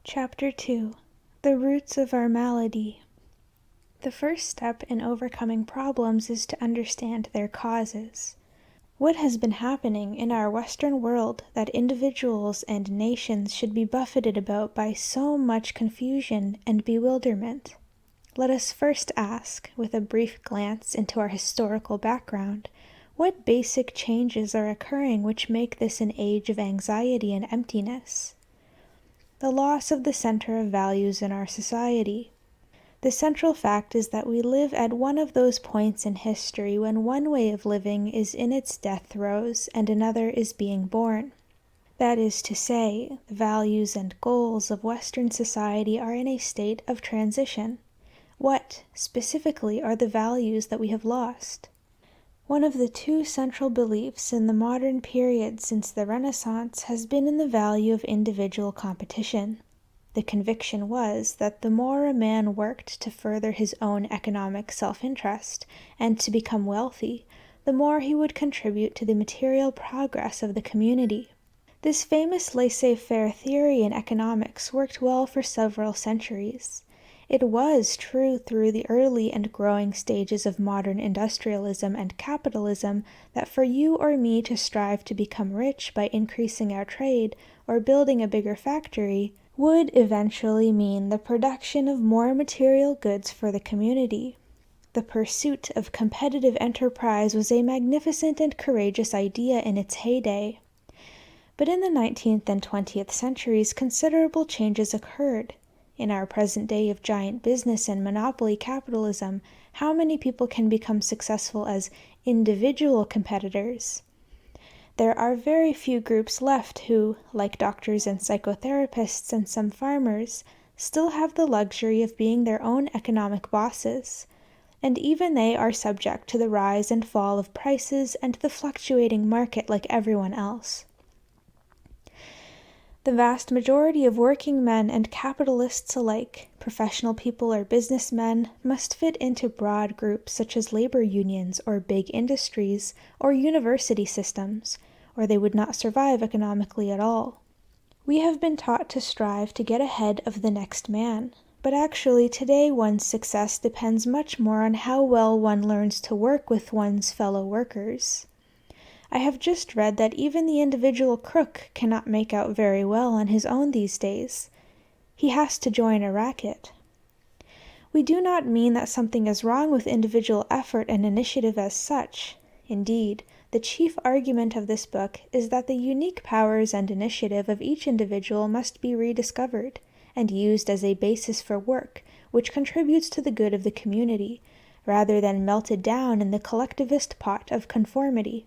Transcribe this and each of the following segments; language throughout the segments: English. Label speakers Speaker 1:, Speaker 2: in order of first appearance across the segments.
Speaker 1: Chapter 2. The Roots of Our Malady. The first step in overcoming problems is to understand their causes. What has been happening in our Western world that individuals and nations should be buffeted about by so much confusion and bewilderment? Let us first ask, with a brief glance into our historical background, what basic changes are occurring which make this an age of anxiety and emptiness? The loss of the center of values in our society. The central fact is that we live at one of those points in history when one way of living is in its death throes and another is being born. That is to say, the values and goals of Western society are in a state of transition. What, specifically, are the values that we have lost? One of the two central beliefs in the modern period since the Renaissance has been in the value of individual competition. The conviction was that the more a man worked to further his own economic self-interest and to become wealthy, the more he would contribute to the material progress of the community. This famous laissez-faire theory in economics worked well for several centuries. It was true through the early and growing stages of modern industrialism and capitalism that for you or me to strive to become rich by increasing our trade or building a bigger factory would eventually mean the production of more material goods for the community. The pursuit of competitive enterprise was a magnificent and courageous idea in its heyday. But in the 19th and 20th centuries, considerable changes occurred. In our present day of giant business and monopoly capitalism, how many people can become successful as individual competitors? There are very few groups left who, like doctors and psychotherapists and some farmers, still have the luxury of being their own economic bosses, and even they are subject to the rise and fall of prices and the fluctuating market like everyone else. The vast majority of working men and capitalists alike, professional people or businessmen, must fit into broad groups such as labor unions or big industries or university systems, or they would not survive economically at all. We have been taught to strive to get ahead of the next man, but actually today one's success depends much more on how well one learns to work with one's fellow workers. I have just read that even the individual crook cannot make out very well on his own these days. He has to join a racket. We do not mean that something is wrong with individual effort and initiative as such. Indeed, the chief argument of this book is that the unique powers and initiative of each individual must be rediscovered and used as a basis for work which contributes to the good of the community, rather than melted down in the collectivist pot of conformity.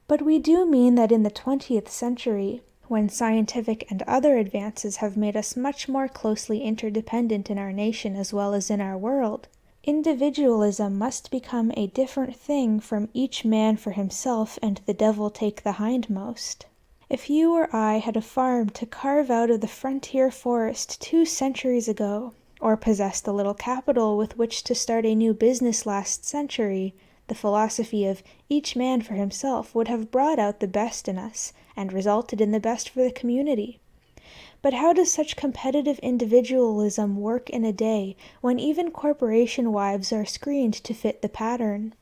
Speaker 1: But we do mean that in the 20th century, when scientific and other advances have made us much more closely interdependent in our nation as well as in our world, individualism must become a different thing from each man for himself and the devil take the hindmost. If you or I had a farm to carve out of the frontier forest 2 centuries ago, or possessed a little capital with which to start a new business last century, the philosophy of each man for himself would have brought out the best in us and resulted in the best for the community. But how does such competitive individualism work in a day when even corporation wives are screened to fit the pattern?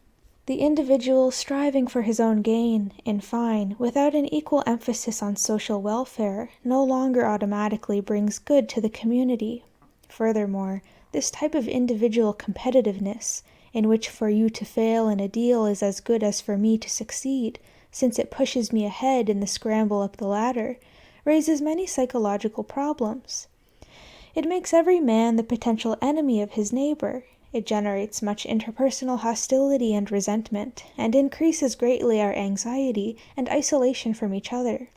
Speaker 1: The individual striving for his own gain, in fine, without an equal emphasis on social welfare, no longer automatically brings good to the community. Furthermore, this type of individual competitiveness, in which for you to fail in a deal is as good as for me to succeed, since it pushes me ahead in the scramble up the ladder, raises many psychological problems. It makes every man the potential enemy of his neighbor. It generates much interpersonal hostility and resentment, and increases greatly our anxiety and isolation from each other.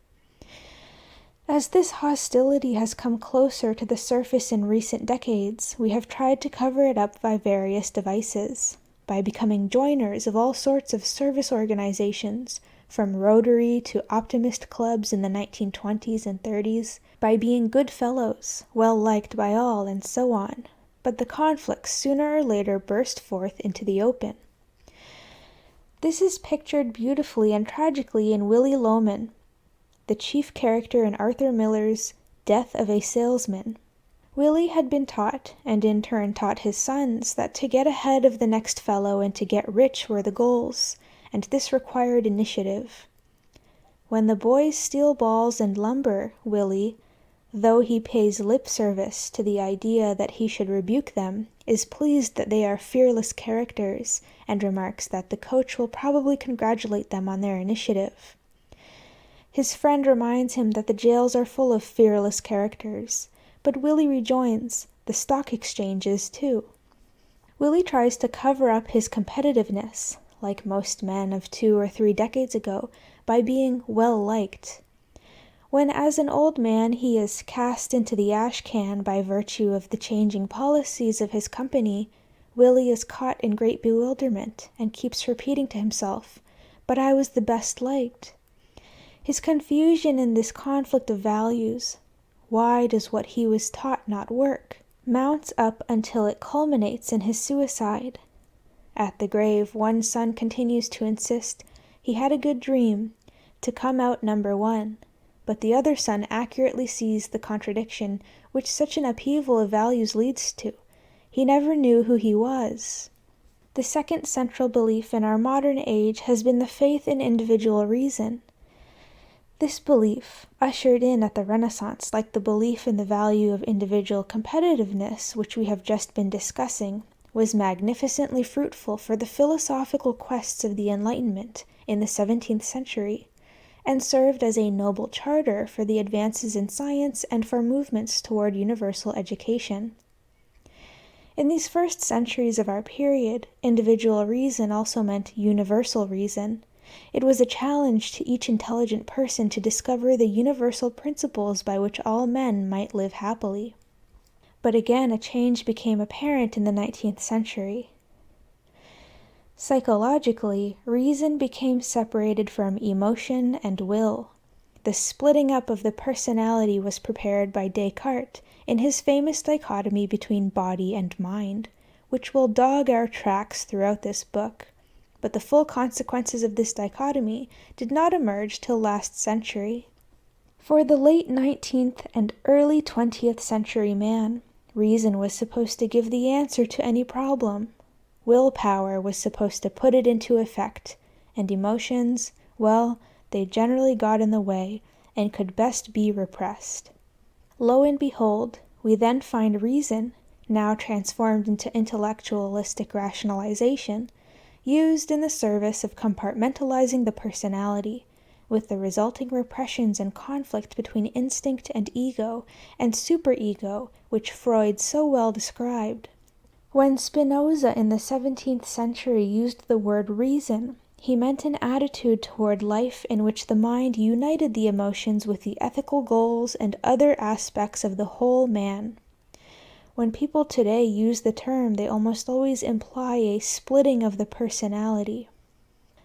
Speaker 1: As this hostility has come closer to the surface in recent decades, we have tried to cover it up by various devices, by becoming joiners of all sorts of service organizations, from Rotary to optimist clubs in the 1920s and 30s, by being good fellows, well liked by all, and so on. but the conflicts sooner or later burst forth into the open. This is pictured beautifully and tragically in Willy Loman, the chief character in Arthur Miller's Death of a Salesman. Willy had been taught, and in turn taught his sons, that to get ahead of the next fellow and to get rich were the goals, and this required initiative. When the boys steal balls and lumber, Willy, though he pays lip service to the idea that he should rebuke them, is pleased that they are fearless characters, and remarks that the coach will probably congratulate them on their initiative. His friend reminds him that the jails are full of fearless characters, but Willy rejoins, the stock exchange is too. Willy tries to cover up his competitiveness, like most men of 2 or 3 decades ago, by being well-liked. When as an old man he is cast into the ash can by virtue of the changing policies of his company, Willy is caught in great bewilderment and keeps repeating to himself, "But I was the best liked." His confusion in this conflict of values, why does what he was taught not work, mounts up until it culminates in his suicide. At the grave, one son continues to insist he had a good dream, to come out number 1, but the other son accurately sees the contradiction which such an upheaval of values leads to. He never knew who he was. The second central belief in our modern age has been the faith in individual reason. This belief, ushered in at the Renaissance like the belief in the value of individual competitiveness which we have just been discussing, was magnificently fruitful for the philosophical quests of the Enlightenment in the 17th century, and served as a noble charter for the advances in science and for movements toward universal education. In these first centuries of our period, individual reason also meant universal reason. It was a challenge to each intelligent person to discover the universal principles by which all men might live happily. But again a change became apparent in the 19th century. Psychologically, reason became separated from emotion and will. The splitting up of the personality was prepared by Descartes in his famous dichotomy between body and mind, which will dog our tracks throughout this book. But the full consequences of this dichotomy did not emerge till last century. For the late 19th and early 20th century man, reason was supposed to give the answer to any problem. Willpower was supposed to put it into effect, and emotions, well, they generally got in the way and could best be repressed. Lo and behold, we then find reason, now transformed into intellectualistic rationalization, used in the service of compartmentalizing the personality, with the resulting repressions and conflict between instinct and ego, and superego, which Freud so well described. When Spinoza in the 17th century used the word reason, he meant an attitude toward life in which the mind united the emotions with the ethical goals and other aspects of the whole man. When people today use the term, they almost always imply a splitting of the personality.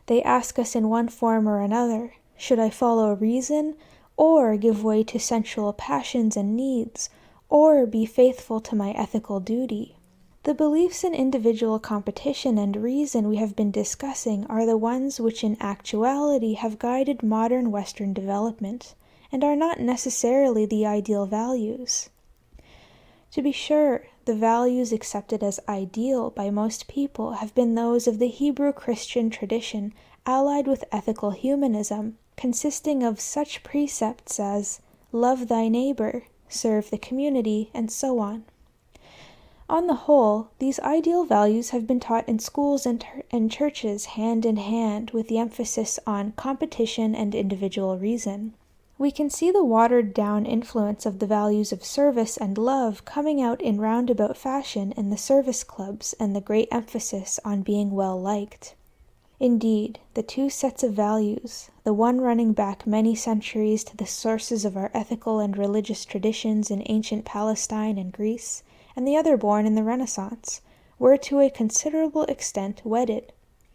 Speaker 1: They ask us in one form or another, should I follow reason, or give way to sensual passions and needs, or be faithful to my ethical duty? The beliefs in individual competition and reason we have been discussing are the ones which in actuality have guided modern Western development, and are not necessarily the ideal values. To be sure, the values accepted as ideal by most people have been those of the Hebrew Christian tradition allied with ethical humanism, consisting of such precepts as love thy neighbor, serve the community, and so on. On the whole, these ideal values have been taught in schools and churches hand in hand with the emphasis on competition and individual reason. We can see the watered-down influence of the values of service and love coming out in roundabout fashion in the service clubs and the great emphasis on being well-liked. Indeed, the two sets of values, the one running back many centuries to the sources of our ethical and religious traditions in ancient Palestine and Greece, and the other born in the Renaissance, were to a considerable extent wedded.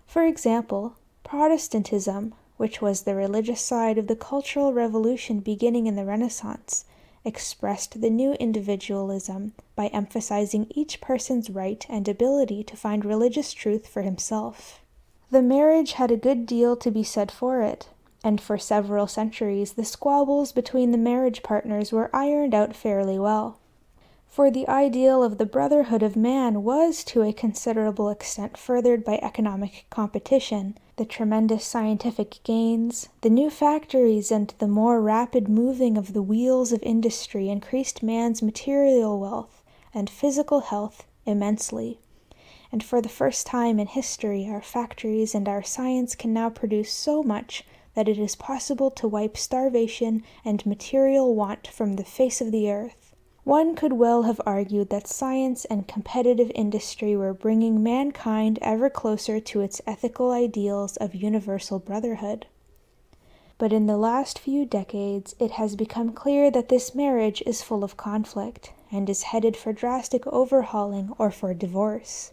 Speaker 1: For example, Protestantism, which was the religious side of the cultural revolution beginning in the Renaissance, expressed the new individualism by emphasizing each person's right and ability to find religious truth for himself. The marriage had a good deal to be said for it, and for several centuries the squabbles between the marriage partners were ironed out fairly well. For the ideal of the brotherhood of man was to a considerable extent furthered by economic competition, the tremendous scientific gains, the new factories, and the more rapid moving of the wheels of industry increased man's material wealth and physical health immensely. And for the first time in history, our factories and our science can now produce so much that it is possible to wipe starvation and material want from the face of the earth. One could well have argued that science and competitive industry were bringing mankind ever closer to its ethical ideals of universal brotherhood. But in the last few decades, it has become clear that this marriage is full of conflict, and is headed for drastic overhauling or for divorce.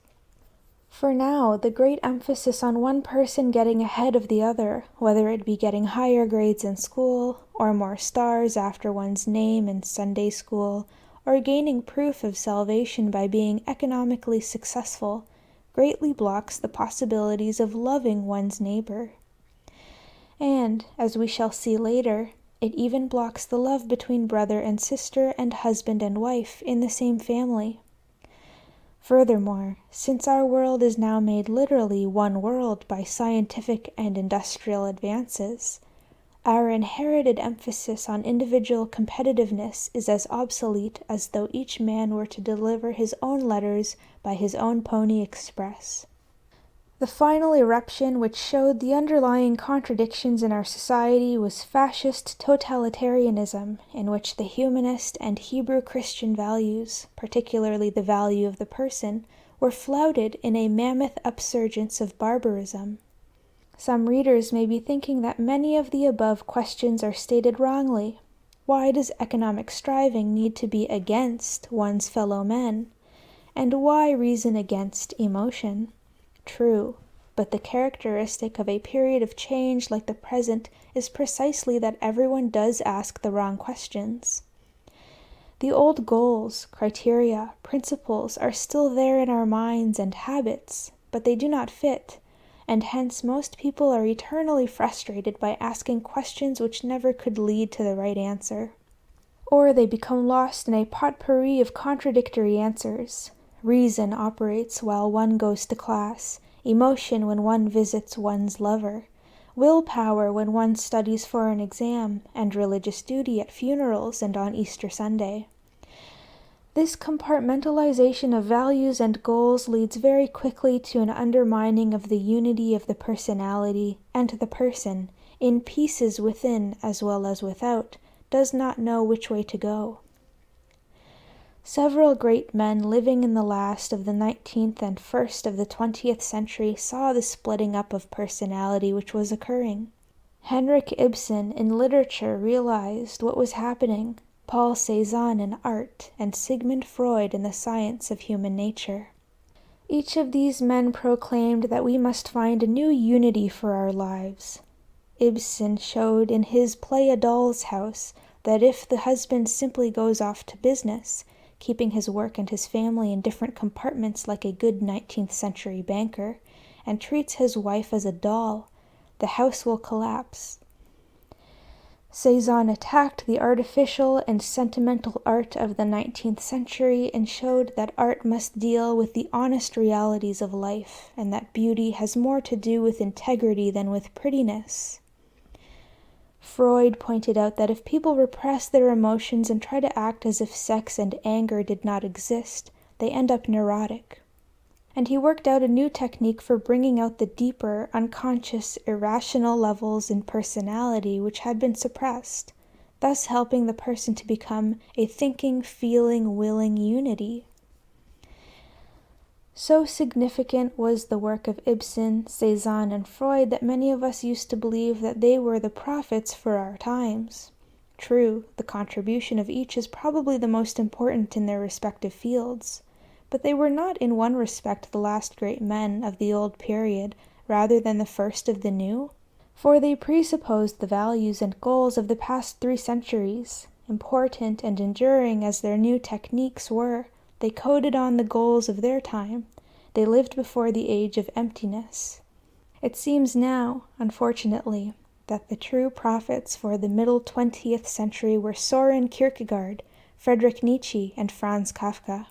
Speaker 1: For now, the great emphasis on one person getting ahead of the other, whether it be getting higher grades in school, or more stars after one's name in Sunday school, or gaining proof of salvation by being economically successful, greatly blocks the possibilities of loving one's neighbor. And, as we shall see later, it even blocks the love between brother and sister and husband and wife in the same family. Furthermore, since our world is now made literally one world by scientific and industrial advances, our inherited emphasis on individual competitiveness is as obsolete as though each man were to deliver his own letters by his own pony express. The final eruption which showed the underlying contradictions in our society was fascist totalitarianism, in which the humanist and Hebrew Christian values, particularly the value of the person, were flouted in a mammoth upsurgence of barbarism. Some readers may be thinking that many of the above questions are stated wrongly. Why does economic striving need to be against one's fellow men? And why reason against emotion? True, but the characteristic of a period of change like the present is precisely that everyone does ask the wrong questions. The old goals, criteria, principles are still there in our minds and habits, but they do not fit, and hence most people are eternally frustrated by asking questions which never could lead to the right answer. Or they become lost in a potpourri of contradictory answers. Reason operates while one goes to class, emotion when one visits one's lover, willpower when one studies for an exam, and religious duty at funerals and on Easter Sunday. This compartmentalization of values and goals leads very quickly to an undermining of the unity of the personality, and the person, in pieces within as well as without, does not know which way to go. Several great men living in the last of the 19th and first of the 20th century saw the splitting up of personality which was occurring. Henrik Ibsen in literature realized what was happening, Paul Cézanne in art, and Sigmund Freud in the science of human nature. Each of these men proclaimed that we must find a new unity for our lives. Ibsen showed in his play A Doll's House that if the husband simply goes off to business, keeping his work and his family in different compartments like a good 19th century banker, and treats his wife as a doll, the house will collapse. Cézanne attacked the artificial and sentimental art of the 19th century and showed that art must deal with the honest realities of life, and that beauty has more to do with integrity than with prettiness. Freud pointed out that if people repress their emotions and try to act as if sex and anger did not exist, they end up neurotic. And he worked out a new technique for bringing out the deeper, unconscious, irrational levels in personality which had been suppressed, thus helping the person to become a thinking, feeling, willing unity. So significant was the work of Ibsen, Cézanne, and Freud that many of us used to believe that they were the prophets for our times. True, the contribution of each is probably the most important in their respective fields, but they were not in one respect the last great men of the old period rather than the first of the new, for they presupposed the values and goals of the past 3 centuries, Important and enduring as their new techniques were, they coded on the goals of their time. They lived before the age of emptiness. It seems now, unfortunately, that the true prophets for the middle 20th century were Soren Kierkegaard, Friedrich Nietzsche, and Franz Kafka.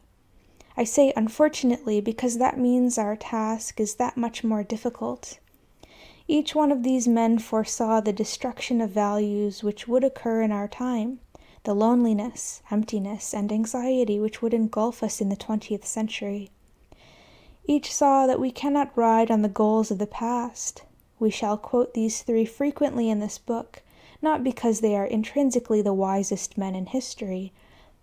Speaker 1: I say unfortunately because that means our task is that much more difficult. Each one of these men foresaw the destruction of values which would occur in our time, the loneliness, emptiness, and anxiety which would engulf us in the 20th century. Each saw that we cannot ride on the goals of the past. We shall quote these three frequently in this book, not because they are intrinsically the wisest men in history,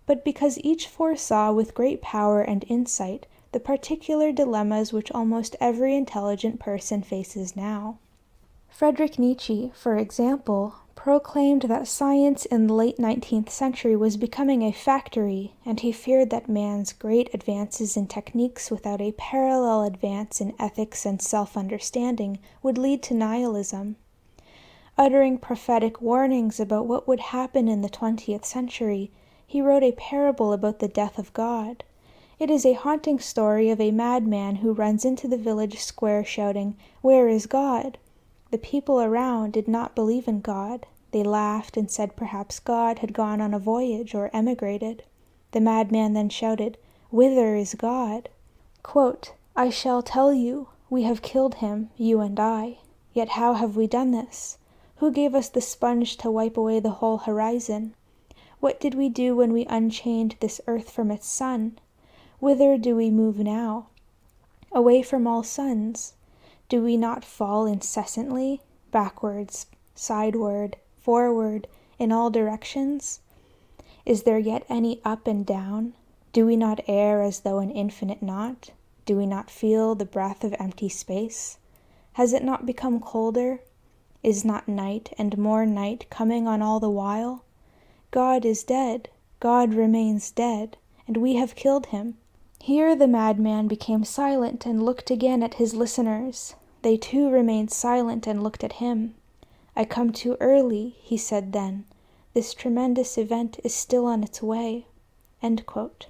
Speaker 1: but because each foresaw with great power and insight the particular dilemmas which almost every intelligent person faces now. Friedrich Nietzsche, for example, proclaimed that science in the late 19th century was becoming a factory, and he feared that man's great advances in techniques without a parallel advance in ethics and self-understanding would lead to nihilism. Uttering prophetic warnings about what would happen in the 20th century, he wrote a parable about the death of God. It is a haunting story of a madman who runs into the village square shouting, "Where is God?" The people around did not believe in God. They laughed and said perhaps God had gone on a voyage or emigrated. The madman then shouted, "Whither is God?" Quote, "I shall tell you, we have killed him, you and I. Yet how have we done this? Who gave us the sponge to wipe away the whole horizon? What did we do when we unchained this earth from its sun? Whither do we move now? Away from all suns. Do we not fall incessantly, backwards, sideward, forward, in all directions? Is there yet any up and down? Do we not err as though an infinite knot? Do we not feel the breath of empty space? Has it not become colder? Is not night and more night coming on all the while? God is dead, God remains dead, and we have killed him." Here the madman became silent and looked again at his listeners. They too remained silent and looked at him. "I come too early," he said then. "This tremendous event is still on its way." End quote.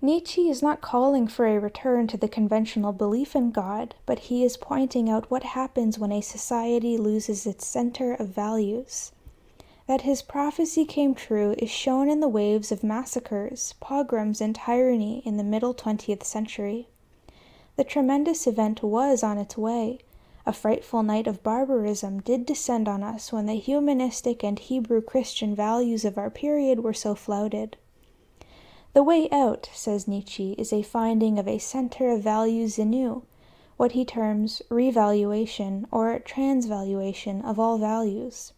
Speaker 1: Nietzsche is not calling for a return to the conventional belief in God, but he is pointing out what happens when a society loses its center of values. That his prophecy came true is shown in the waves of massacres, pogroms, and tyranny in the middle 20th century. The tremendous event was on its way. A frightful night of barbarism did descend on us when the humanistic and Hebrew Christian values of our period were so flouted. The way out, says Nietzsche, is a finding of a center of values anew, what he terms revaluation or transvaluation of all values.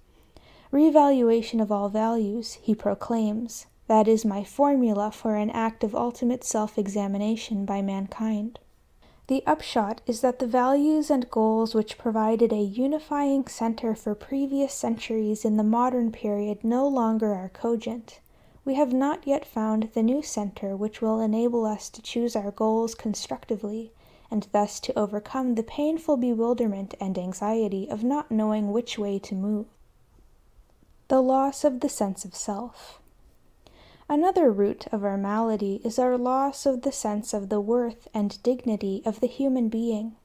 Speaker 1: Revaluation of all values, he proclaims, that is my formula for an act of ultimate self-examination by mankind. The upshot is that the values and goals which provided a unifying center for previous centuries in the modern period no longer are cogent. We have not yet found the new center which will enable us to choose our goals constructively, and thus to overcome the painful bewilderment and anxiety of not knowing which way to move. The loss of the sense of self. Another root of our malady is our loss of the sense of the worth and dignity of the human being.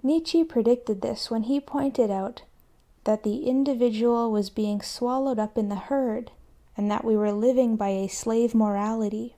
Speaker 1: Nietzsche predicted this when he pointed out that the individual was being swallowed up in the herd, and that we were living by a slave morality.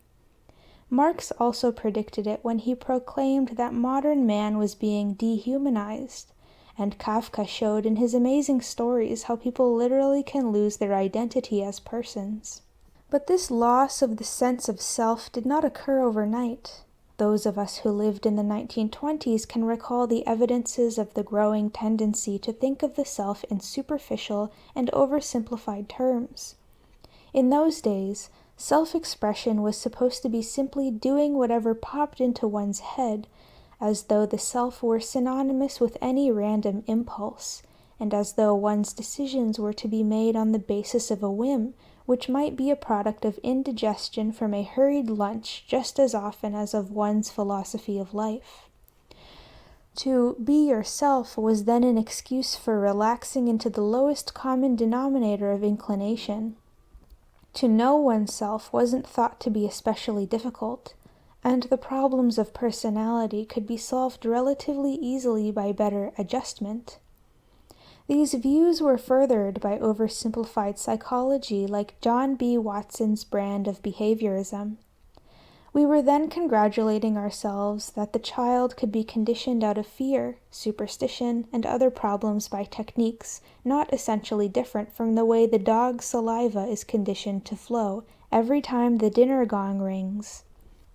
Speaker 1: Marx also predicted it when he proclaimed that modern man was being dehumanized, and Kafka showed in his amazing stories how people literally can lose their identity as persons. But this loss of the sense of self did not occur overnight. Those of us who lived in the 1920s can recall the evidences of the growing tendency to think of the self in superficial and oversimplified terms. In those days, self-expression was supposed to be simply doing whatever popped into one's head, as though the self were synonymous with any random impulse, and as though one's decisions were to be made on the basis of a whim, which might be a product of indigestion from a hurried lunch just as often as of one's philosophy of life. To be yourself was then an excuse for relaxing into the lowest common denominator of inclination. To know oneself wasn't thought to be especially difficult, and the problems of personality could be solved relatively easily by better adjustment. These views were furthered by oversimplified psychology like John B. Watson's brand of behaviorism. We were then congratulating ourselves that the child could be conditioned out of fear, superstition, and other problems by techniques not essentially different from the way the dog's saliva is conditioned to flow every time the dinner gong rings.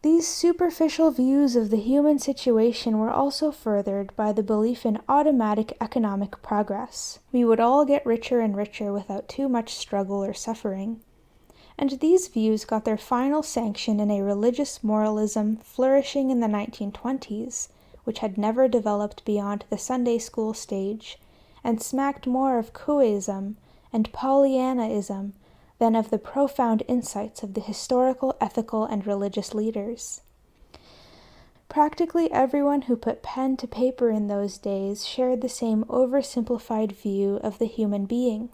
Speaker 1: These superficial views of the human situation were also furthered by the belief in automatic economic progress. We would all get richer and richer without too much struggle or suffering. And these views got their final sanction in a religious moralism flourishing in the 1920s, which had never developed beyond the Sunday school stage, and smacked more of Cooism and Pollyannaism than of the profound insights of the historical, ethical, and religious leaders. Practically everyone who put pen to paper in those days shared the same oversimplified view of the human being.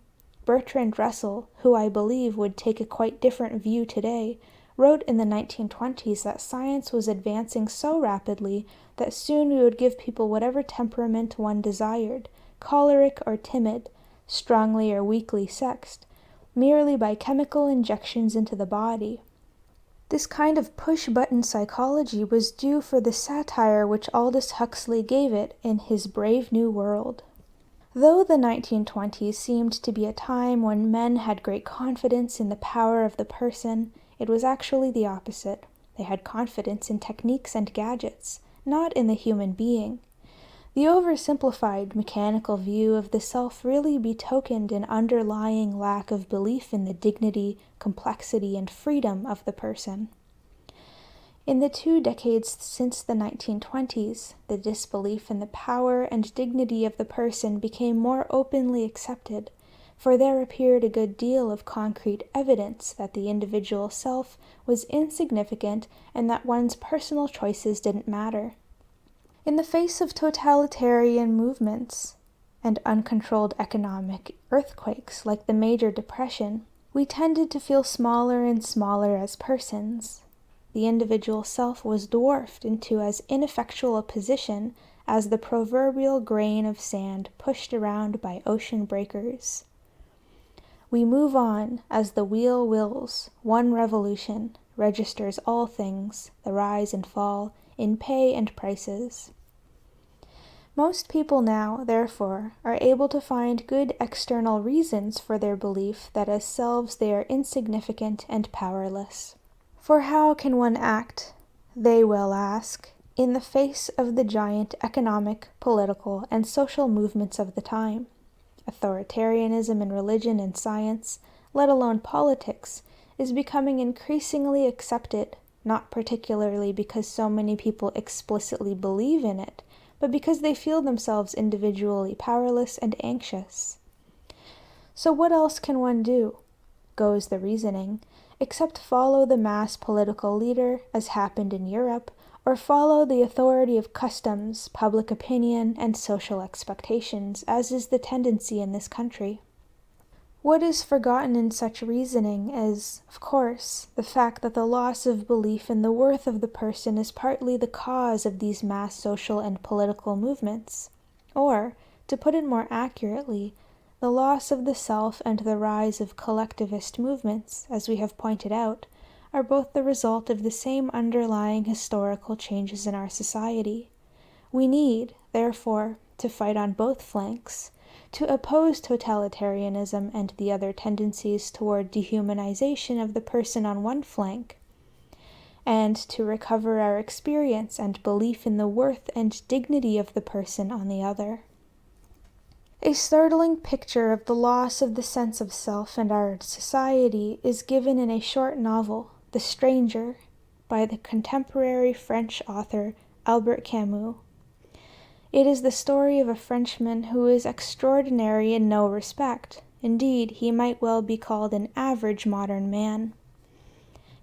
Speaker 1: Bertrand Russell, who I believe would take a quite different view today, wrote in the 1920s that science was advancing so rapidly that soon we would give people whatever temperament one desired, choleric or timid, strongly or weakly sexed, merely by chemical injections into the body. This kind of push-button psychology was due for the satire which Aldous Huxley gave it in his Brave New World. Though the 1920s seemed to be a time when men had great confidence in the power of the person, it was actually the opposite. They had confidence in techniques and gadgets, not in the human being. The oversimplified mechanical view of the self really betokened an underlying lack of belief in the dignity, complexity, and freedom of the person. In the 2 decades since the 1920s, the disbelief in the power and dignity of the person became more openly accepted, for there appeared a good deal of concrete evidence that the individual self was insignificant and that one's personal choices didn't matter. In the face of totalitarian movements and uncontrolled economic earthquakes like the Major Depression, we tended to feel smaller and smaller as persons. The individual self was dwarfed into as ineffectual a position as the proverbial grain of sand pushed around by ocean breakers. We move on as the wheel wills. One revolution registers all things, the rise and fall, in pay and prices. Most people now, therefore, are able to find good external reasons for their belief that as selves they are insignificant and powerless. For how can one act, they will ask, in the face of the giant economic, political, and social movements of the time? Authoritarianism in religion and science, let alone politics, is becoming increasingly accepted, not particularly because so many people explicitly believe in it, but because they feel themselves individually powerless and anxious. So what else can one do, goes the reasoning, except follow the mass political leader, as happened in Europe, or follow the authority of customs, public opinion, and social expectations, as is the tendency in this country? What is forgotten in such reasoning is, of course, the fact that the loss of belief in the worth of the person is partly the cause of these mass social and political movements. Or, to put it more accurately, the loss of the self and the rise of collectivist movements, as we have pointed out, are both the result of the same underlying historical changes in our society. We need, therefore, to fight on both flanks, to oppose totalitarianism and the other tendencies toward dehumanization of the person on one flank, and to recover our experience and belief in the worth and dignity of the person on the other. A startling picture of the loss of the sense of self in our society is given in a short novel, The Stranger, by the contemporary French author Albert Camus. It is the story of a Frenchman who is extraordinary in no respect. Indeed, he might well be called an average modern man.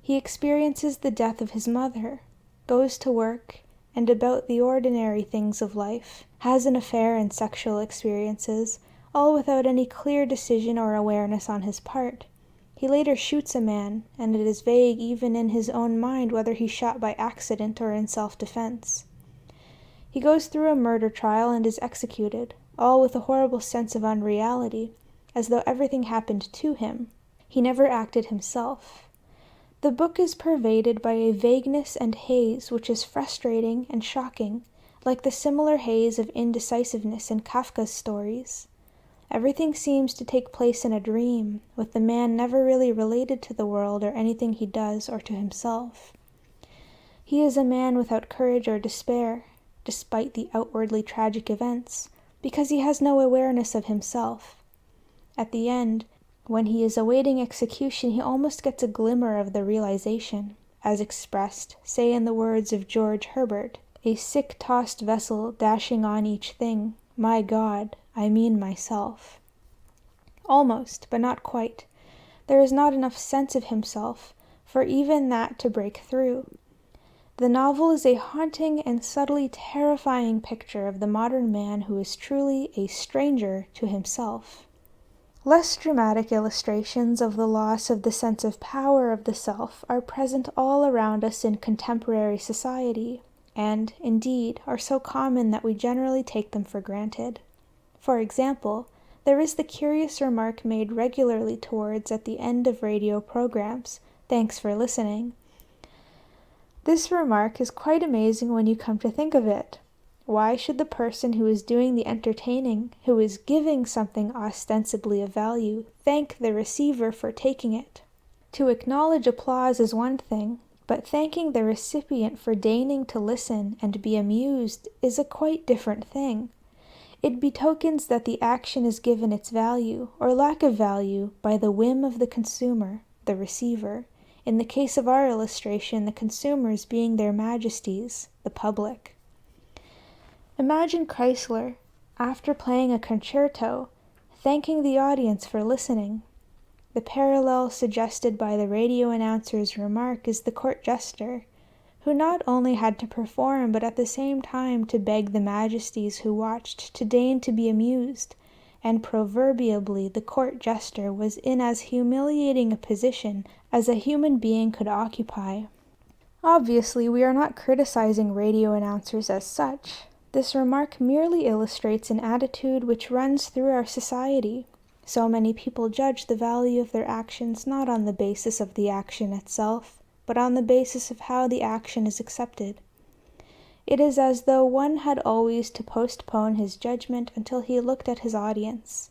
Speaker 1: He experiences the death of his mother, goes to work, and about the ordinary things of life, has an affair and sexual experiences, all without any clear decision or awareness on his part. He later shoots a man, and it is vague even in his own mind whether he shot by accident or in self-defense. He goes through a murder trial and is executed, all with a horrible sense of unreality, as though everything happened to him. He never acted himself. The book is pervaded by a vagueness and haze which is frustrating and shocking, like the similar haze of indecisiveness in Kafka's stories. Everything seems to take place in a dream, with the man never really related to the world or anything he does or to himself. He is a man without courage or despair, despite the outwardly tragic events, because he has no awareness of himself. At the end, when he is awaiting execution, he almost gets a glimmer of the realization, as expressed, say in the words of George Herbert, "A sick-tossed vessel dashing on each thing, my God, I mean myself." Almost, but not quite. There is not enough sense of himself for even that to break through. The novel is a haunting and subtly terrifying picture of the modern man who is truly a stranger to himself. Less dramatic illustrations of the loss of the sense of power of the self are present all around us in contemporary society, and, indeed, are so common that we generally take them for granted. For example, there is the curious remark made regularly towards at the end of radio programs, "Thanks for listening." This remark is quite amazing when you come to think of it. Why should the person who is doing the entertaining, who is giving something ostensibly of value, thank the receiver for taking it? To acknowledge applause is one thing, but thanking the recipient for deigning to listen and be amused is a quite different thing. It betokens that the action is given its value, or lack of value, by the whim of the consumer, the receiver. In the case of our illustration, the consumers being their majesties, the public. Imagine Chrysler, after playing a concerto, thanking the audience for listening. The parallel suggested by the radio announcer's remark is the court jester, who not only had to perform but at the same time to beg the majesties who watched to deign to be amused, and proverbially the court jester was in as humiliating a position as a human being could occupy. Obviously, we are not criticizing radio announcers as such. This remark merely illustrates an attitude which runs through our society. So many people judge the value of their actions not on the basis of the action itself, but on the basis of how the action is accepted. It is as though one had always to postpone his judgment until he looked at his audience.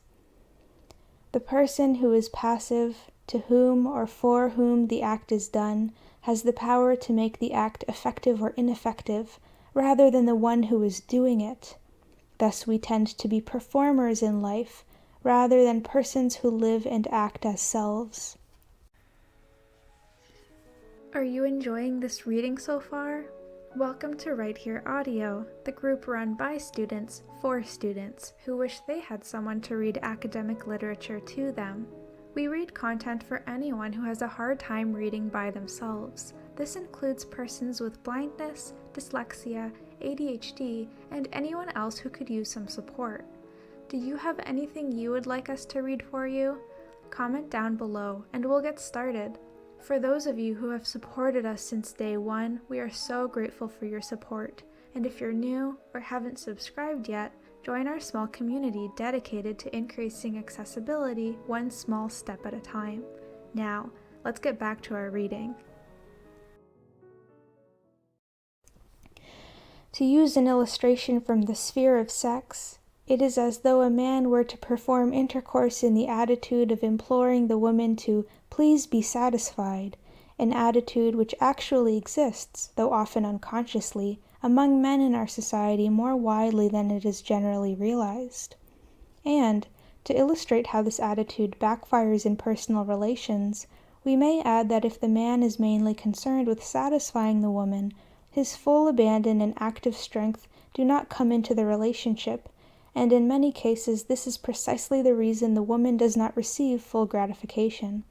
Speaker 1: The person who is passive, to whom or for whom the act is done, has the power to make the act effective or ineffective, rather than the one who is doing it. Thus we tend to be performers in life, rather than persons who live and act as selves. Are you enjoying this reading so far? Welcome to Right Here Audio, the group run by students for students who wish they had someone to read academic literature to them. We read content for anyone who has a hard time reading by themselves. This includes persons with blindness, dyslexia, ADHD, and anyone else who could use some support. Do you have anything you would like us to read for you? Comment down below and we'll get started. For those of you who have supported us since day one, we are so grateful for your support. And if you're new or haven't subscribed yet, join our small community dedicated to increasing accessibility one small step at a time. Now, let's get back to our reading. To use an illustration from the sphere of sex, it is as though a man were to perform intercourse in the attitude of imploring the woman to please be satisfied, an attitude which actually exists, though often unconsciously, among men in our society more widely than it is generally realized. And, to illustrate how this attitude backfires in personal relations, we may add that if the man is mainly concerned with satisfying the woman, his full abandon and active strength do not come into the relationship, and in many cases this is precisely the reason the woman does not receive full gratification.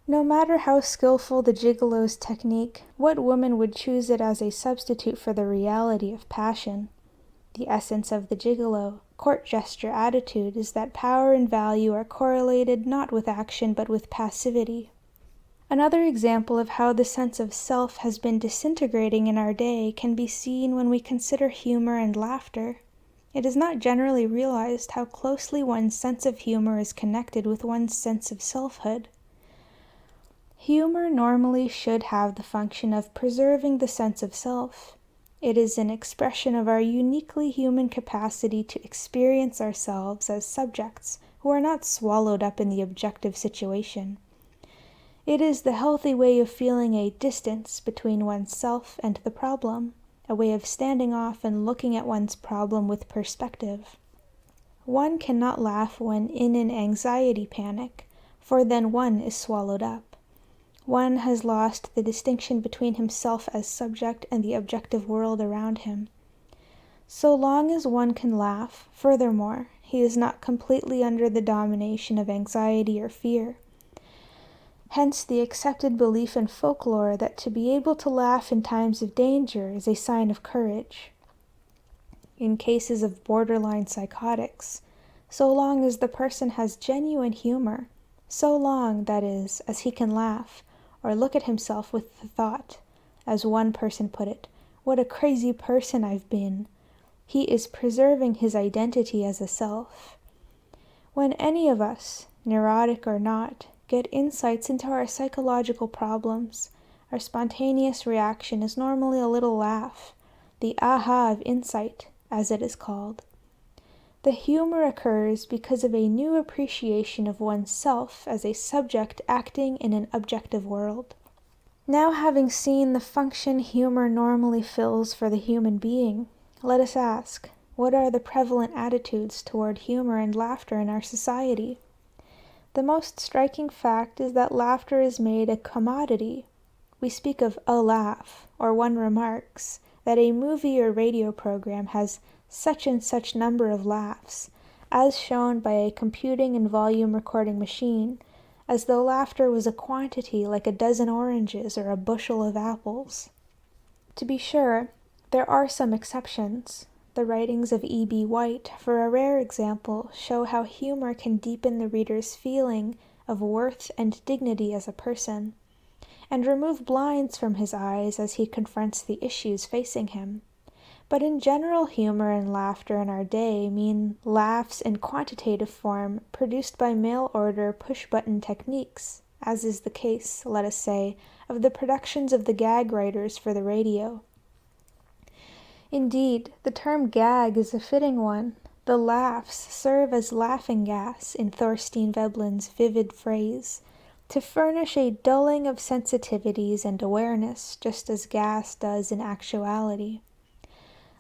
Speaker 1: No matter how skillful the gigolo's technique, what woman would choose it as a substitute for the reality of passion? The essence of the gigolo, court gesture attitude is that power and value are correlated not with action but with passivity. Another example of how the sense of self has been disintegrating in our day can be seen when we consider humor and laughter. It is not generally realized how closely one's sense of humor is connected with one's sense of selfhood. Humor normally should have the function of preserving the sense of self. It is an expression of our uniquely human capacity to experience ourselves as subjects who are not swallowed up in the objective situation. It is the healthy way of feeling a distance between oneself and the problem, a way of standing off and looking at one's problem with perspective. One cannot laugh when in an anxiety panic, for then one is swallowed up. One has lost the distinction between himself as subject and the objective world around him. So long as one can laugh, furthermore, he is not completely under the domination of anxiety or fear. Hence the accepted belief in folklore that to be able to laugh in times of danger is a sign of courage. In cases of borderline psychotics, so long as the person has genuine humor, so long, that is, as he can laugh, or look at himself with the thought, as one person put it, "What a crazy person I've been," he is preserving his identity as a self. When any of us, neurotic or not, get insights into our psychological problems, our spontaneous reaction is normally a little laugh, the aha of insight, as it is called. The humor occurs because of a new appreciation of oneself as a subject acting in an objective world. Now, having seen the function humor normally fills for the human being, let us ask, what are the prevalent attitudes toward humor and laughter in our society? The most striking fact is that laughter is made a commodity. We speak of a laugh, or one remarks that a movie or radio program has such and such number of laughs, as shown by a computing and volume recording machine, as though laughter was a quantity like a dozen oranges or a bushel of apples. To be sure, there are some exceptions. The writings of E.B. White, for a rare example, show how humor can deepen the reader's feeling of worth and dignity as a person, and remove blinds from his eyes as he confronts the issues facing him. But in general, humor and laughter in our day mean laughs in quantitative form produced by mail-order push-button techniques, as is the case, let us say, of the productions of the gag writers for the radio. Indeed, the term gag is a fitting one. The laughs serve as laughing gas, in Thorstein Veblen's vivid phrase, to furnish a dulling of sensitivities and awareness, just as gas does in actuality.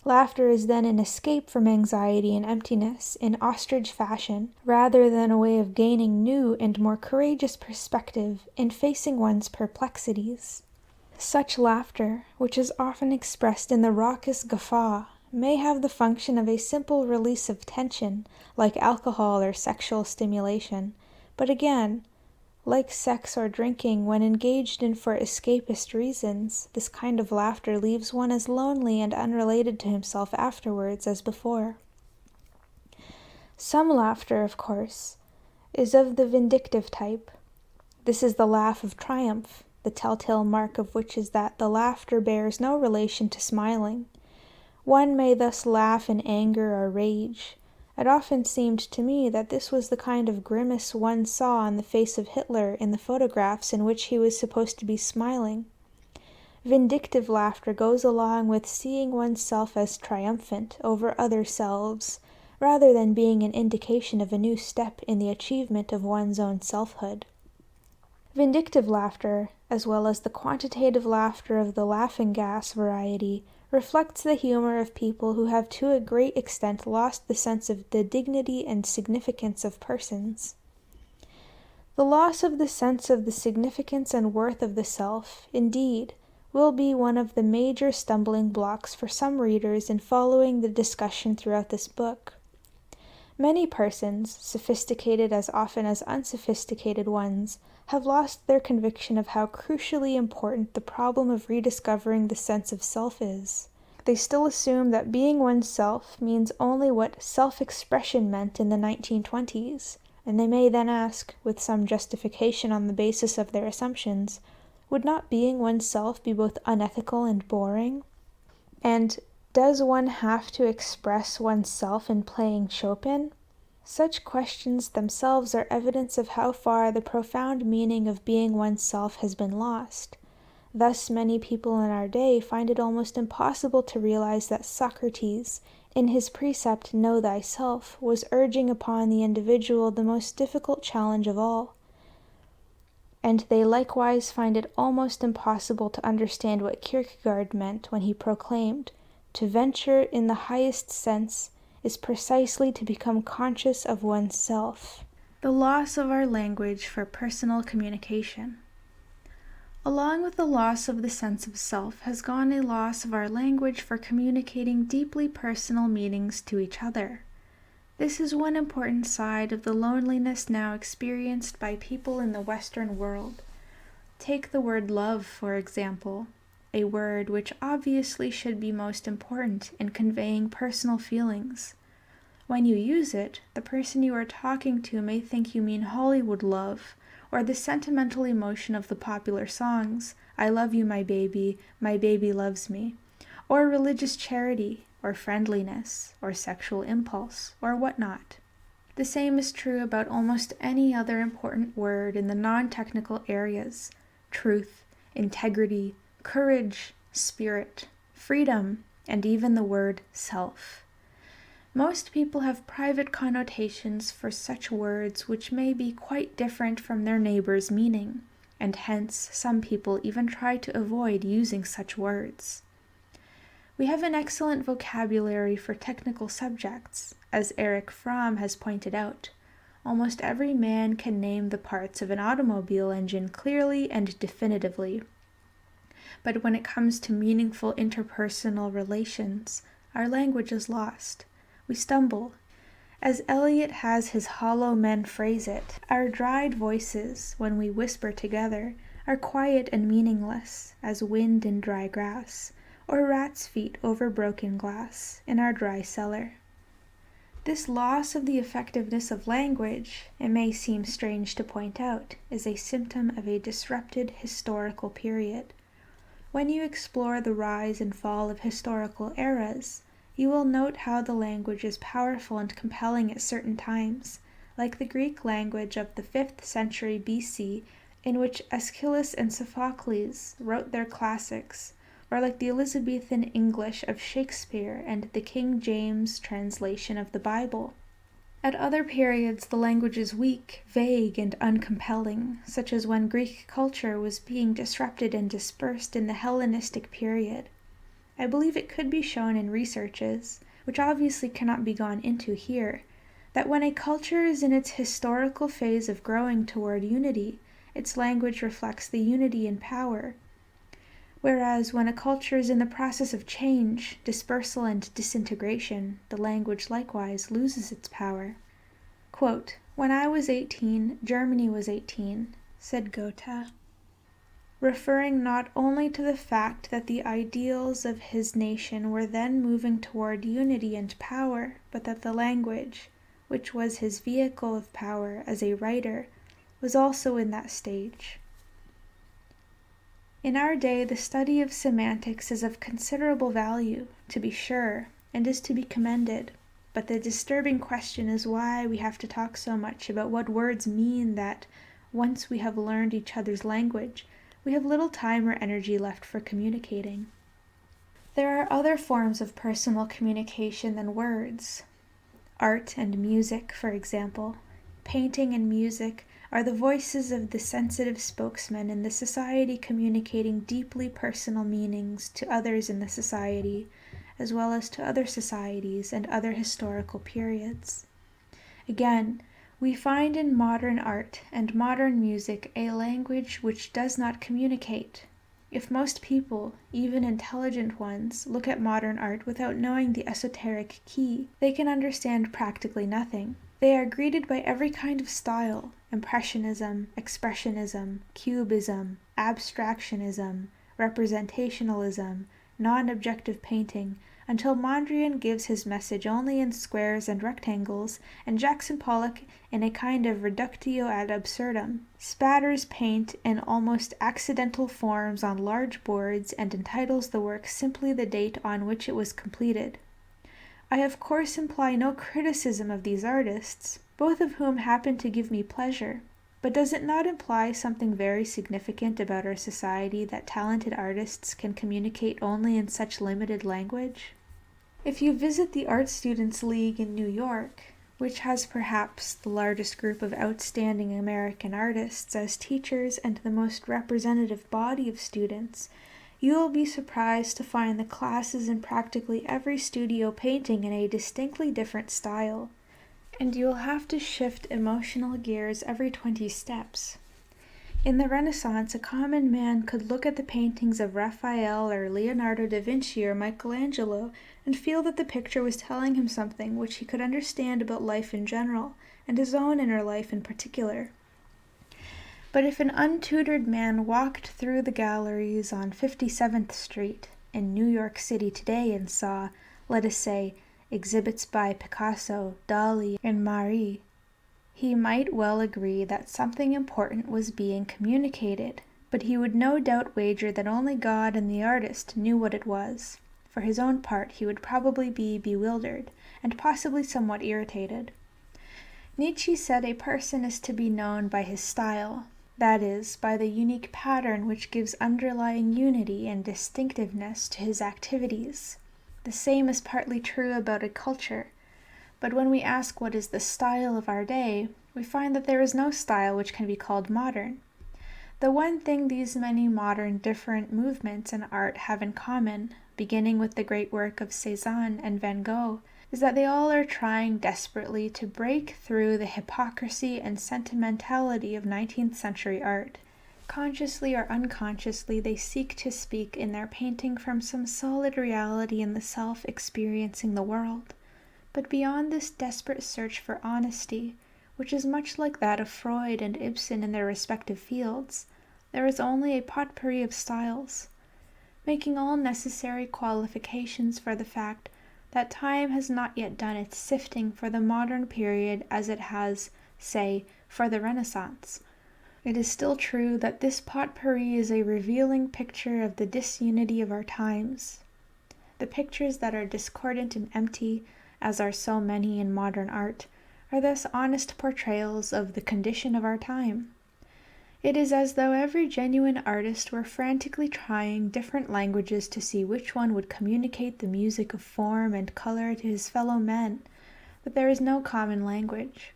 Speaker 1: Laughter is then an escape from anxiety and emptiness in ostrich fashion, rather than a way of gaining new and more courageous perspective in facing one's perplexities. Such laughter, which is often expressed in the raucous guffaw, may have the function of a simple release of tension, like alcohol or sexual stimulation, but again, like sex or drinking, when engaged in for escapist reasons, this kind of laughter leaves one as lonely and unrelated to himself afterwards as before. Some laughter, of course, is of the vindictive type. This is the laugh of triumph, the telltale mark of which is that the laughter bears no relation to smiling. One may thus laugh in anger or rage. It often seemed to me that this was the kind of grimace one saw on the face of Hitler in the photographs in which he was supposed to be smiling. Vindictive laughter goes along with seeing oneself as triumphant over other selves, rather than being an indication of a new step in the achievement of one's own selfhood. Vindictive laughter, as well as the quantitative laughter of the laughing gas variety, reflects the humor of people who have to a great extent lost the sense of the dignity and significance of persons. The loss of the sense of the significance and worth of the self, indeed, will be one of the major stumbling blocks for some readers in following the discussion throughout this book. Many persons, sophisticated as often as unsophisticated ones, have lost their conviction of how crucially important the problem of rediscovering the sense of self is. They still assume that being oneself means only what self-expression meant in the 1920s, and they may then ask, with some justification on the basis of their assumptions, would not being oneself be both unethical and boring? And does one have to express oneself in playing Chopin? Such questions themselves are evidence of how far the profound meaning of being oneself has been lost. Thus, many people in our day find it almost impossible to realize that Socrates, in his precept "Know thyself," was urging upon the individual the most difficult challenge of all. And they likewise find it almost impossible to understand what Kierkegaard meant when he proclaimed, "To venture in the highest sense is precisely to become conscious of oneself." The loss of our language for personal communication. Along with the loss of the sense of self has gone a loss of our language for communicating deeply personal meanings to each other. This is one important side of the loneliness now experienced by people in the Western world. Take the word love, for example, a word which obviously should be most important in conveying personal feelings. When you use it, the person you are talking to may think you mean Hollywood love, or the sentimental emotion of the popular songs, "I love you, my baby loves me," or religious charity, or friendliness, or sexual impulse, or whatnot. The same is true about almost any other important word in the non-technical areas: truth, integrity, courage, spirit, freedom, and even the word self. Most people have private connotations for such words which may be quite different from their neighbor's meaning, and hence some people even try to avoid using such words. We have an excellent vocabulary for technical subjects, as Erich Fromm has pointed out. Almost every man can name the parts of an automobile engine clearly and definitively. But when it comes to meaningful interpersonal relations, our language is lost. We stumble. As Eliot has his hollow men phrase it, our dried voices, when we whisper together, are quiet and meaningless, as wind in dry grass, or rat's feet over broken glass in our dry cellar. This loss of the effectiveness of language, it may seem strange to point out, is a symptom of a disrupted historical period. When you explore the rise and fall of historical eras, you will note how the language is powerful and compelling at certain times, like the Greek language of the 5th century BC, in which Aeschylus and Sophocles wrote their classics, or like the Elizabethan English of Shakespeare and the King James translation of the Bible. At other periods, the language is weak, vague, and uncompelling, such as when Greek culture was being disrupted and dispersed in the Hellenistic period. I believe it could be shown in researches, which obviously cannot be gone into here, that when a culture is in its historical phase of growing toward unity, its language reflects the unity in power, whereas when a culture is in the process of change, dispersal, and disintegration, the language likewise loses its power. Quote, "When I was 18, Germany was 18, said Goethe, referring not only to the fact that the ideals of his nation were then moving toward unity and power, but that the language, which was his vehicle of power as a writer, was also in that stage." In our day, the study of semantics is of considerable value, to be sure, and is to be commended, but the disturbing question is why we have to talk so much about what words mean that, once we have learned each other's language, we have little time or energy left for communicating. There are other forms of personal communication than words. Art and music, for example. Painting and music are the voices of the sensitive spokesman in the society communicating deeply personal meanings to others in the society, as well as to other societies and other historical periods. Again, we find in modern art and modern music a language which does not communicate. If most people, even intelligent ones, look at modern art without knowing the esoteric key, they can understand practically nothing. They are greeted by every kind of style: impressionism, expressionism, cubism, abstractionism, representationalism, non-objective painting, until Mondrian gives his message only in squares and rectangles, and Jackson Pollock, in a kind of reductio ad absurdum, spatters paint in almost accidental forms on large boards and entitles the work simply the date on which it was completed. I of course imply no criticism of these artists, both of whom happen to give me pleasure, but does it not imply something very significant about our society that talented artists can communicate only in such limited language? If you visit the Art Students League in New York, which has perhaps the largest group of outstanding American artists as teachers and the most representative body of students, you will be surprised to find the classes in practically every studio painting in a distinctly different style, and you will have to shift emotional gears every 20 steps. In the Renaissance, a common man could look at the paintings of Raphael or Leonardo da Vinci or Michelangelo and feel that the picture was telling him something which he could understand about life in general, and his own inner life in particular. But if an untutored man walked through the galleries on 57th Street in New York City today and saw, let us say, exhibits by Picasso, Dali, and Marie, he might well agree that something important was being communicated, but he would no doubt wager that only God and the artist knew what it was. For his own part, he would probably be bewildered, and possibly somewhat irritated. Nietzsche said a person is to be known by his style, that is, by the unique pattern which gives underlying unity and distinctiveness to his activities. The same is partly true about a culture. But when we ask what is the style of our day, we find that there is no style which can be called modern. The one thing these many modern different movements in art have in common, beginning with the great work of Cézanne and Van Gogh, is that they all are trying desperately to break through the hypocrisy and sentimentality of 19th century art. Consciously or unconsciously, they seek to speak in their painting from some solid reality in the self experiencing the world. But beyond this desperate search for honesty, which is much like that of Freud and Ibsen in their respective fields, there is only a potpourri of styles, making all necessary qualifications for the fact that time has not yet done its sifting for the modern period as it has, say, for the Renaissance. It is still true that this potpourri is a revealing picture of the disunity of our times. The pictures that are discordant and empty, as are so many in modern art, are thus honest portrayals of the condition of our time. It is as though every genuine artist were frantically trying different languages to see which one would communicate the music of form and color to his fellow men, but there is no common language.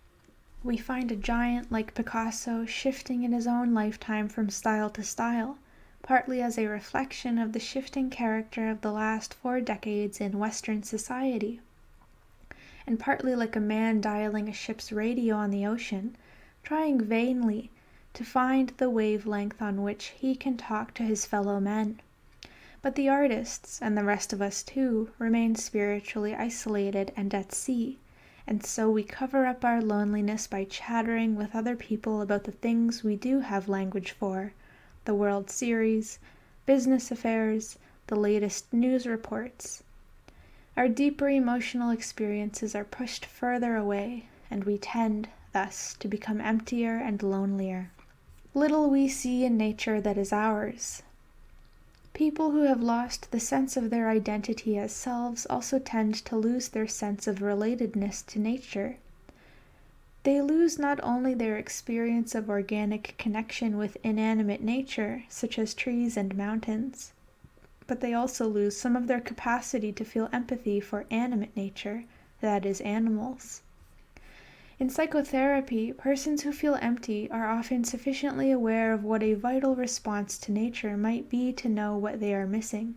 Speaker 1: We find a giant like Picasso shifting in his own lifetime from style to style, partly as a reflection of the shifting character of the last 4 decades in Western society, and partly like a man dialing a ship's radio on the ocean, trying vainly to find the wavelength on which he can talk to his fellow men. But the artists, and the rest of us too, remain spiritually isolated and at sea, and so we cover up our loneliness by chattering with other people about the things we do have language for, the World Series, business affairs, the latest news reports. Our deeper emotional experiences are pushed further away, and we tend, thus, to become emptier and lonelier. Little we see in nature that is ours. People who have lost the sense of their identity as selves also tend to lose their sense of relatedness to nature. They lose not only their experience of organic connection with inanimate nature, such as trees and mountains, but they also lose some of their capacity to feel empathy for animate nature, that is, animals. In psychotherapy, persons who feel empty are often sufficiently aware of what a vital response to nature might be to know what they are missing.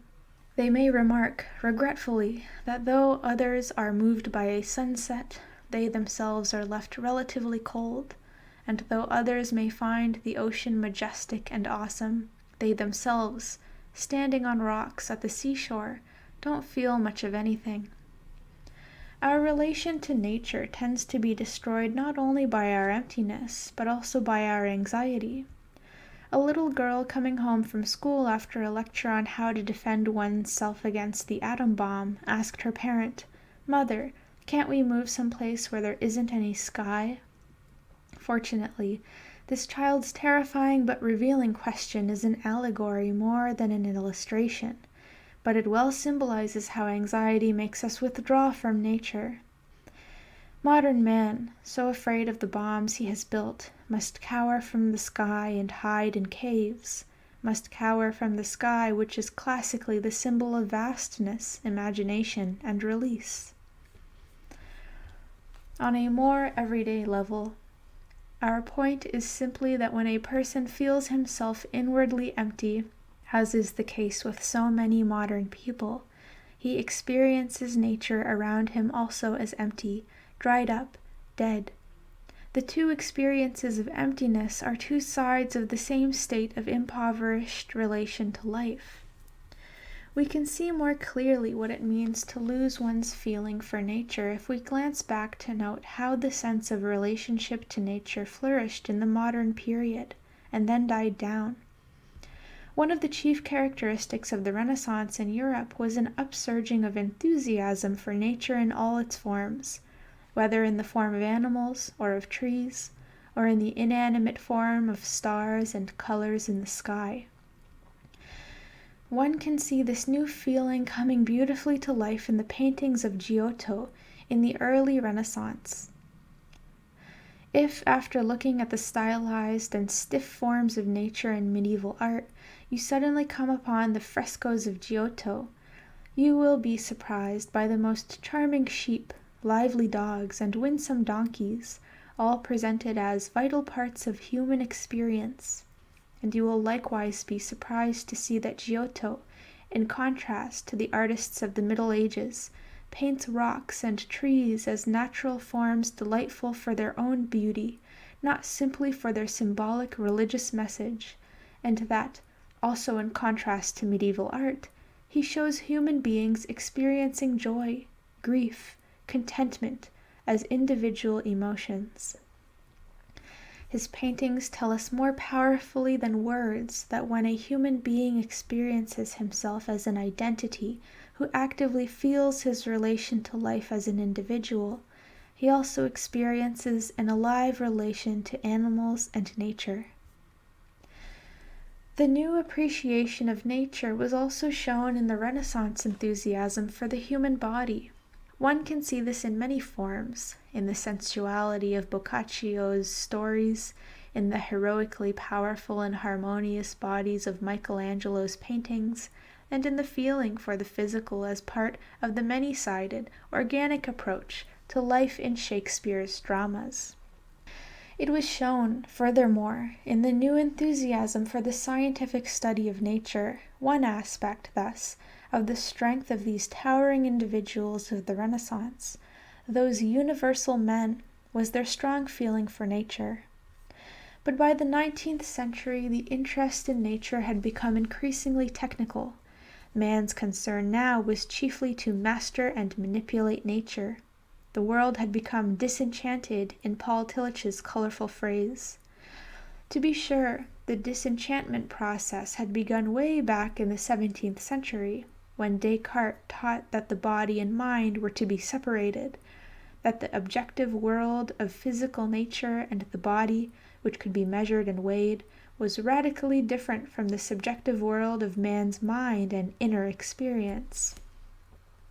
Speaker 1: They may remark, regretfully, that though others are moved by a sunset, they themselves are left relatively cold, and though others may find the ocean majestic and awesome, they themselves, standing on rocks at the seashore, don't feel much of anything. Our relation to nature tends to be destroyed not only by our emptiness, but also by our anxiety. A little girl coming home from school after a lecture on how to defend oneself against the atom bomb asked her parent, "Mother, can't we move someplace where there isn't any sky?" Fortunately, this child's terrifying but revealing question is an allegory more than an illustration, but it well symbolizes how anxiety makes us withdraw from nature. Modern man, so afraid of the bombs he has built, must cower from the sky and hide in caves, must cower from the sky which is classically the symbol of vastness, imagination, and release. On a more everyday level, our point is simply that when a person feels himself inwardly empty, as is the case with so many modern people, he experiences nature around him also as empty, dried up, dead. The two experiences of emptiness are two sides of the same state of impoverished relation to life. We can see more clearly what it means to lose one's feeling for nature if we glance back to note how the sense of relationship to nature flourished in the modern period, and then died down. One of the chief characteristics of the Renaissance in Europe was an upsurging of enthusiasm for nature in all its forms, whether in the form of animals or of trees, or in the inanimate form of stars and colors in the sky. One can see this new feeling coming beautifully to life in the paintings of Giotto in the early Renaissance. If, after looking at the stylized and stiff forms of nature in medieval art, you suddenly come upon the frescoes of Giotto, you will be surprised by the most charming sheep, lively dogs, and winsome donkeys, all presented as vital parts of human experience. And you will likewise be surprised to see that Giotto, in contrast to the artists of the Middle Ages, paints rocks and trees as natural forms delightful for their own beauty, not simply for their symbolic religious message, and that, also in contrast to medieval art, he shows human beings experiencing joy, grief, contentment as individual emotions. His paintings tell us more powerfully than words that when a human being experiences himself as an identity who actively feels his relation to life as an individual, he also experiences an alive relation to animals and nature. The new appreciation of nature was also shown in the Renaissance enthusiasm for the human body. One can see this in many forms, in the sensuality of Boccaccio's stories, in the heroically powerful and harmonious bodies of Michelangelo's paintings, and in the feeling for the physical as part of the many-sided, organic approach to life in Shakespeare's dramas. It was shown, furthermore, in the new enthusiasm for the scientific study of nature, one aspect, thus, of the strength of these towering individuals of the Renaissance, those universal men, was their strong feeling for nature. But by the 19th century, the interest in nature had become increasingly technical. Man's concern now was chiefly to master and manipulate nature. The world had become disenchanted, in Paul Tillich's colorful phrase. To be sure, the disenchantment process had begun way back in the 17th century, when Descartes taught that the body and mind were to be separated, that the objective world of physical nature and the body, which could be measured and weighed, was radically different from the subjective world of man's mind and inner experience.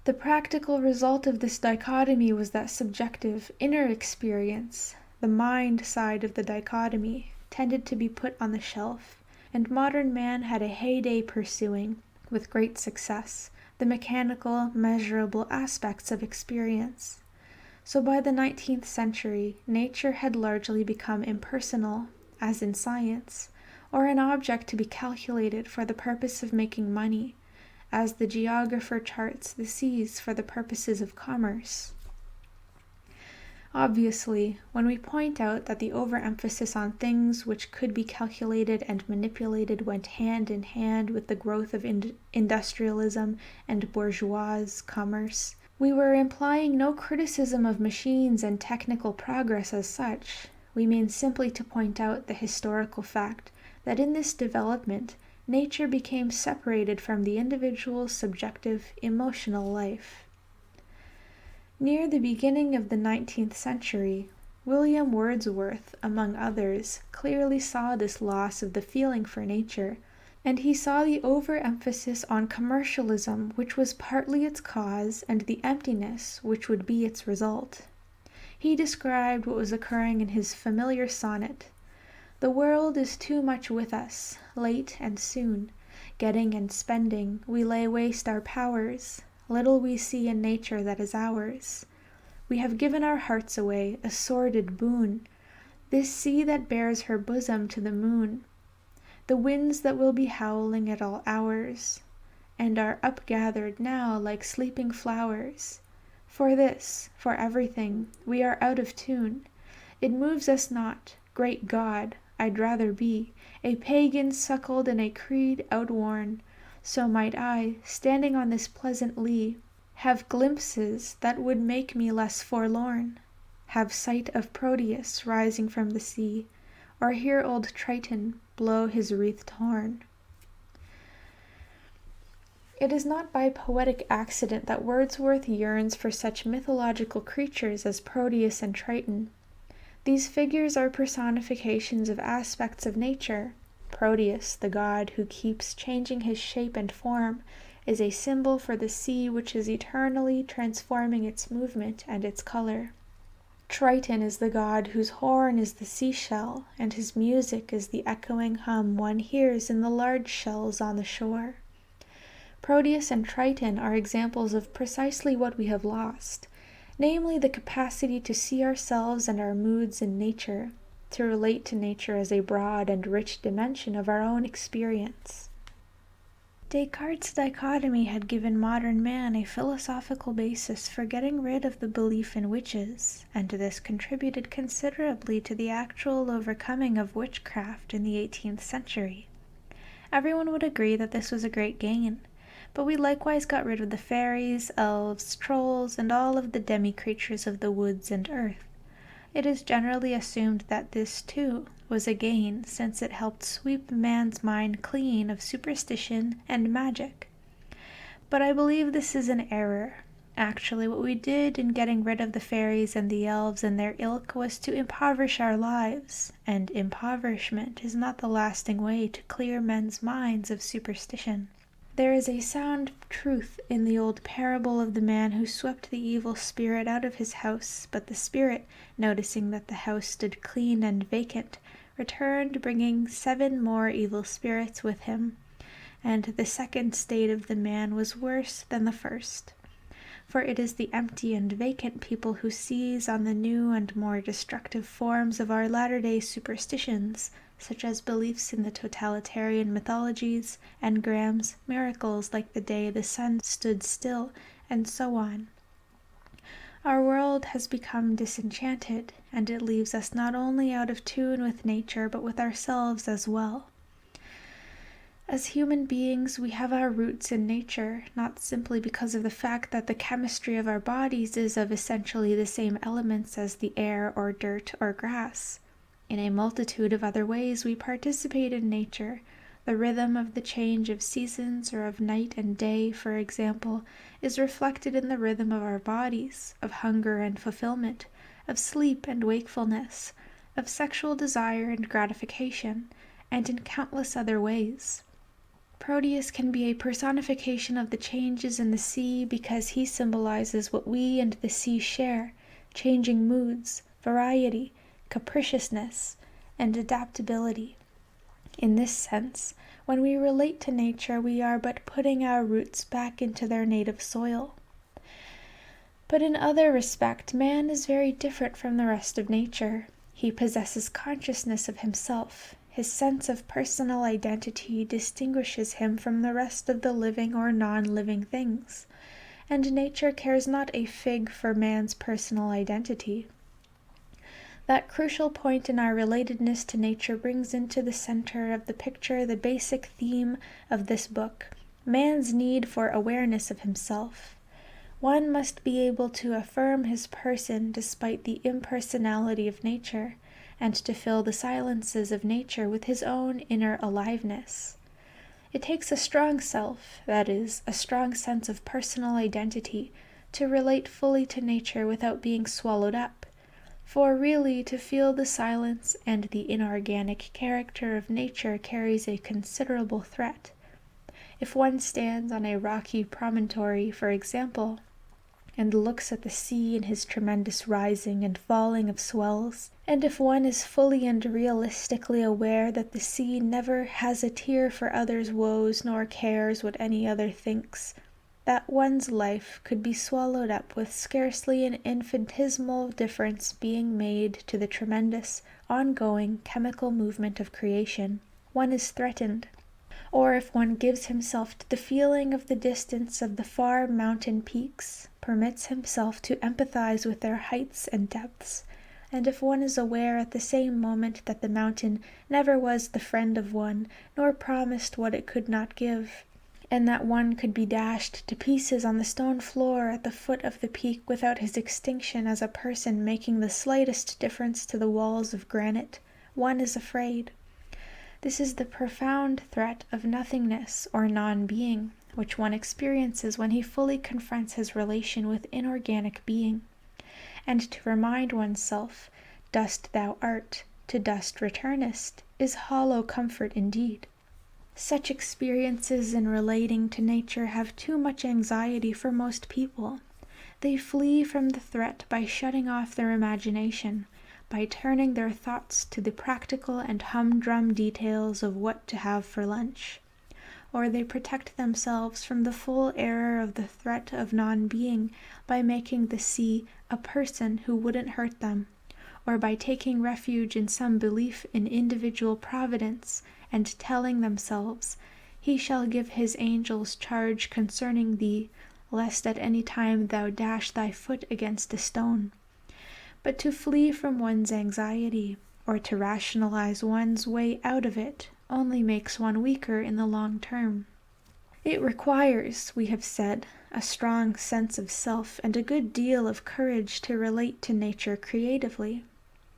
Speaker 1: The practical result of this dichotomy was that subjective, inner experience, the mind side of the dichotomy, tended to be put on the shelf, and modern man had a heyday pursuing, with great success, the mechanical, measurable aspects of experience. So by the 19th century, nature had largely become impersonal, as in science, or an object to be calculated for the purpose of making money, as the geographer charts the seas for the purposes of commerce. Obviously, when we point out that the overemphasis on things which could be calculated and manipulated went hand in hand with the growth of industrialism and bourgeois commerce, we were implying no criticism of machines and technical progress as such. We mean simply to point out the historical fact that in this development, nature became separated from the individual's subjective, emotional life. Near the beginning of the 19th century, William Wordsworth, among others, clearly saw this loss of the feeling for nature, and he saw the overemphasis on commercialism which was partly its cause and the emptiness which would be its result. He described what was occurring in his familiar sonnet: "The world is too much with us, late and soon, getting and spending, we lay waste our powers, little we see in nature that is ours. We have given our hearts away, a sordid boon, this sea that bears her bosom to the moon, the winds that will be howling at all hours, and are upgathered now like sleeping flowers. For this, for everything, we are out of tune. It moves us not. Great God, I'd rather be a pagan suckled in a creed outworn. So might I, standing on this pleasant lea, have glimpses that would make me less forlorn, have sight of Proteus rising from the sea, or hear old Triton blow his wreathed horn." It is not by poetic accident that Wordsworth yearns for such mythological creatures as Proteus and Triton. These figures are personifications of aspects of nature. Proteus, the god who keeps changing his shape and form, is a symbol for the sea which is eternally transforming its movement and its color. Triton is the god whose horn is the seashell, and his music is the echoing hum one hears in the large shells on the shore. Proteus and Triton are examples of precisely what we have lost, namely the capacity to see ourselves and our moods in nature, to relate to nature as a broad and rich dimension of our own experience. Descartes' dichotomy had given modern man a philosophical basis for getting rid of the belief in witches, and this contributed considerably to the actual overcoming of witchcraft in the 18th century. Everyone would agree that this was a great gain, but we likewise got rid of the fairies, elves, trolls, and all of the demi-creatures of the woods and earth. It is generally assumed that this, too, was a gain, since it helped sweep man's mind clean of superstition and magic. But I believe this is an error. Actually, what we did in getting rid of the fairies and the elves and their ilk was to impoverish our lives, and impoverishment is not the lasting way to clear men's minds of superstition. There is a sound truth in the old parable of the man who swept the evil spirit out of his house, but the spirit, noticing that the house stood clean and vacant, returned bringing 7 more evil spirits with him, and the second state of the man was worse than the first. For it is the empty and vacant people who seize on the new and more destructive forms of our latter-day superstitions, such as beliefs in the totalitarian mythologies, engrams, miracles like the day the sun stood still, and so on. Our world has become disenchanted, and it leaves us not only out of tune with nature, but with ourselves as well. As human beings, we have our roots in nature, not simply because of the fact that the chemistry of our bodies is of essentially the same elements as the air or dirt or grass. In a multitude of other ways we participate in nature. The rhythm of the change of seasons or of night and day, for example, is reflected in the rhythm of our bodies, of hunger and fulfillment, of sleep and wakefulness, of sexual desire and gratification, and in countless other ways. Proteus can be a personification of the changes in the sea because he symbolizes what we and the sea share: changing moods, variety, capriciousness, and adaptability. In this sense, when we relate to nature, we are but putting our roots back into their native soil. But in other respect, man is very different from the rest of nature. He possesses consciousness of himself. His sense of personal identity distinguishes him from the rest of the living or non-living things, and nature cares not a fig for man's personal identity. That crucial point in our relatedness to nature brings into the center of the picture the basic theme of this book: man's need for awareness of himself. One must be able to affirm his person despite the impersonality of nature, and to fill the silences of nature with his own inner aliveness. It takes a strong self, that is, a strong sense of personal identity, to relate fully to nature without being swallowed up, for really to feel the silence and the inorganic character of nature carries a considerable threat. If one stands on a rocky promontory, for example, and looks at the sea in his tremendous rising and falling of swells, and if one is fully and realistically aware that the sea never has a tear for others' woes nor cares what any other thinks, that one's life could be swallowed up with scarcely an infinitesimal difference being made to the tremendous, ongoing chemical movement of creation, one is threatened. Or if one gives himself to the feeling of the distance of the far mountain peaks, permits himself to empathize with their heights and depths, and if one is aware at the same moment that the mountain never was the friend of one, nor promised what it could not give, and that one could be dashed to pieces on the stone floor at the foot of the peak without his extinction as a person making the slightest difference to the walls of granite, one is afraid. This is the profound threat of nothingness or non-being, which one experiences when he fully confronts his relation with inorganic being. And to remind oneself, "Dust thou art, to dust returnest," is hollow comfort indeed. Such experiences in relating to nature have too much anxiety for most people. They flee from the threat by shutting off their imagination, by turning their thoughts to the practical and humdrum details of what to have for lunch. Or they protect themselves from the full error of the threat of non-being by making the sea a person who wouldn't hurt them, or by taking refuge in some belief in individual providence and telling themselves, "He shall give his angels charge concerning thee, lest at any time thou dash thy foot against a stone." But to flee from one's anxiety, or to rationalize one's way out of it, only makes one weaker in the long term. It requires, we have said, a strong sense of self and a good deal of courage to relate to nature creatively.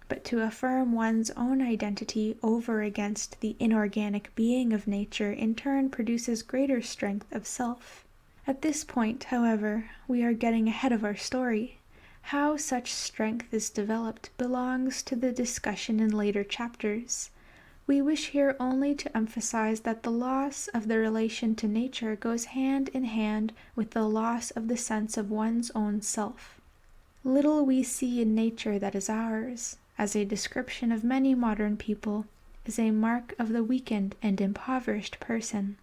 Speaker 1: But to affirm one's own identity over against the inorganic being of nature in turn produces greater strength of self. At this point, however, we are getting ahead of our story. How such strength is developed belongs to the discussion in later chapters. We wish here only to emphasize that the loss of the relation to nature goes hand in hand with the loss of the sense of one's own self. Little we see in nature that is ours, as a description of many modern people, is a mark of the weakened and impoverished person.